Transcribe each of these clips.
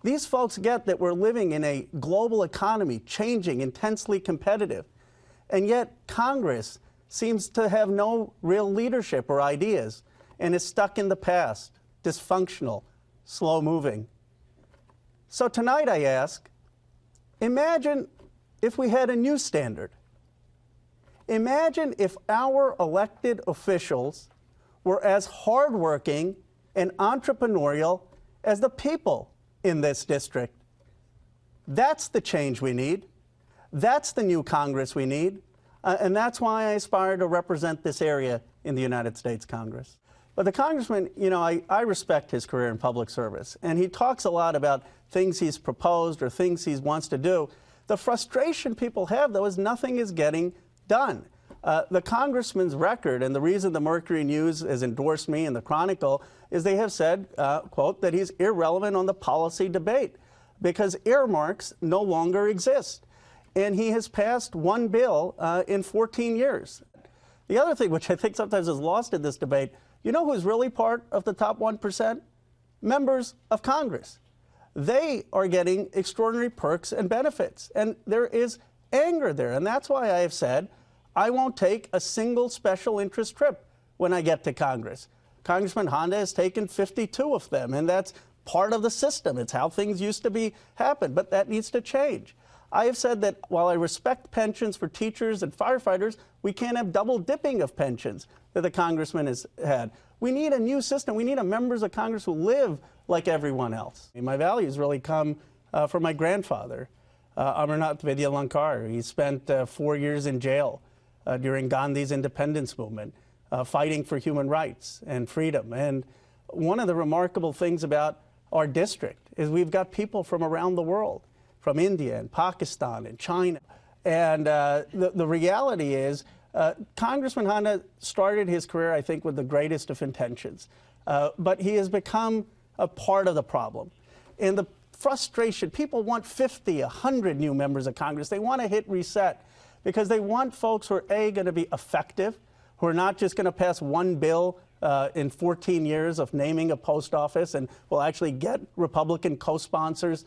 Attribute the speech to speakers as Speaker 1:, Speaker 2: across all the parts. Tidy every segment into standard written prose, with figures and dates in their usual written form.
Speaker 1: These folks get that we're living in a global economy, changing, intensely competitive, and yet Congress seems to have no real leadership or ideas and is stuck in the past, dysfunctional, slow-moving. So tonight I ask, imagine if we had a new standard. Imagine if our elected officials were as hardworking and entrepreneurial as the people in this district. That's the change we need. That's the new Congress we need. And that's why I aspire to represent this area in the United States Congress. But the congressman, you know, I respect his career in public service, and he talks a lot about things he's proposed or things he wants to do. The frustration people have, though, is nothing is getting done. The congressman's record, and the reason the Mercury News has endorsed me in the Chronicle, is they have said, quote, that he's irrelevant on the policy debate because earmarks no longer exist. And he has passed one bill in 14 years. The other thing, which I think sometimes is lost in this debate, you know who's really part of the top 1%? Members of Congress. They are getting extraordinary perks and benefits, and there is anger there. And that's why I have said I won't take a single special interest trip when I get to Congress. Congressman Honda has taken 52 of them, and that's part of the system. It's how things used to happen, but that needs to change. I have said that while I respect pensions for teachers and firefighters, we can't have double dipping of pensions that the congressman has had. We need a new system. We need a members of Congress who live like everyone else. My values really come from my grandfather, Amarnath Vidyalankar. He spent 4 years in jail during Gandhi's independence movement, fighting for human rights and freedom. And one of the remarkable things about our district is we've got people from around the world, from India and Pakistan and China. And the reality is Congressman Honda started his career, I think, with the greatest of intentions. But he has become a part of the problem. And the frustration, people want 50, 100 new members of Congress. They want to hit reset because they want folks who are, A, going to be effective, who are not just going to pass one bill in 14 years of naming a post office and will actually get Republican co-sponsors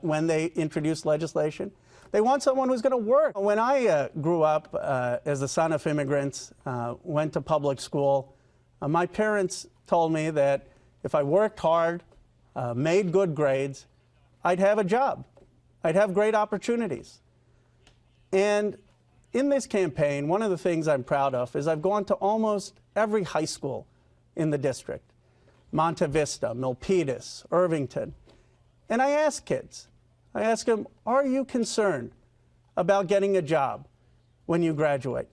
Speaker 1: when they introduce legislation. They want someone who's going to work. When I grew up as the son of immigrants, went to public school, my parents told me that if I worked hard, made good grades, I'd have a job. I'd have great opportunities. And in this campaign, one of the things I'm proud of is I've gone to almost every high school in the district, Monte Vista, Milpitas, Irvington, and I ask kids, I ask them, are you concerned about getting a job when you graduate?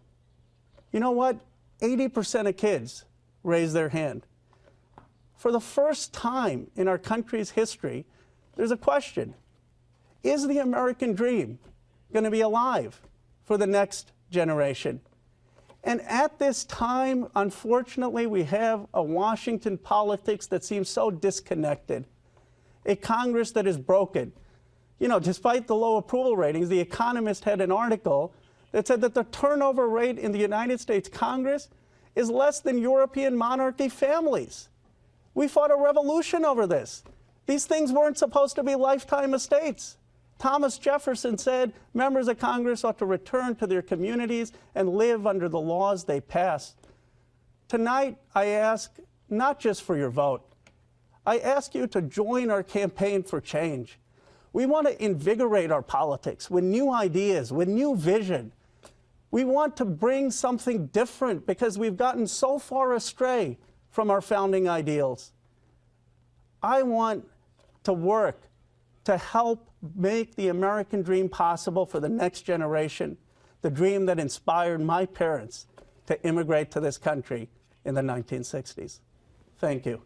Speaker 1: You know what? 80% of kids raise their hand. For the first time in our country's history, there's a question. Is the American dream going to be alive for the next generation? And at this time, unfortunately, we have a Washington politics that seems so disconnected, a Congress that is broken. You know, despite the low approval ratings, The Economist had an article that said that the turnover rate in the United States Congress is less than European monarchy families. We fought a revolution over this. These things weren't supposed to be lifetime estates. Thomas Jefferson said members of Congress ought to return to their communities and live under the laws they passed. Tonight, I ask not just for your vote. I ask you to join our campaign for change. We want to invigorate our politics with new ideas, with new vision. We want to bring something different because we've gotten so far astray from our founding ideals. I want to work to help make the American dream possible for the next generation, the dream that inspired my parents to immigrate to this country in the 1960s. Thank you.